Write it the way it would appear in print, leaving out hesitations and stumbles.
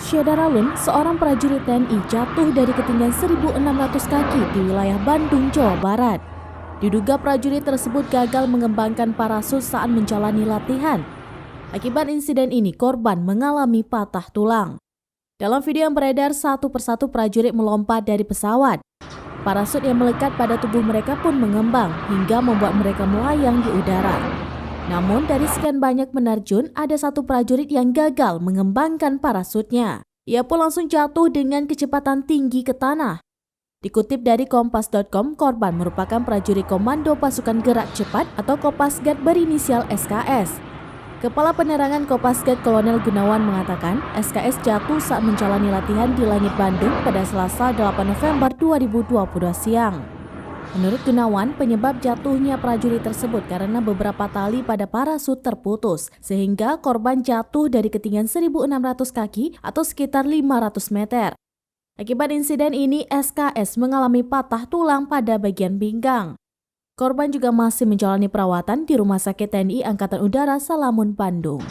Syedaralun, seorang prajurit TNI jatuh dari ketinggian 1.600 kaki di wilayah Bandung, Jawa Barat. Diduga prajurit tersebut gagal mengembangkan parasut saat menjalani latihan. Akibat insiden ini, korban mengalami patah tulang. Dalam video yang beredar, satu persatu prajurit melompat dari pesawat. Parasut yang melekat pada tubuh mereka pun mengembang hingga membuat mereka melayang di udara. Namun dari sekian banyak penerjun, ada satu prajurit yang gagal mengembangkan parasutnya. Ia pun langsung jatuh dengan kecepatan tinggi ke tanah. Dikutip dari kompas.com, korban merupakan prajurit Komando Pasukan Gerak Cepat atau Kopasgat berinisial SKS. Kepala Penerangan Kopasgat Kolonel Gunawan mengatakan, SKS jatuh saat menjalani latihan di Langit Bandung pada Selasa 8 November 2022 siang. Menurut Gunawan, penyebab jatuhnya prajurit tersebut karena beberapa tali pada parasut terputus, sehingga korban jatuh dari ketinggian 1.600 kaki atau sekitar 500 meter. Akibat insiden ini, SKS mengalami patah tulang pada bagian pinggang. Korban juga masih menjalani perawatan di Rumah Sakit TNI Angkatan Udara Salamun, Bandung.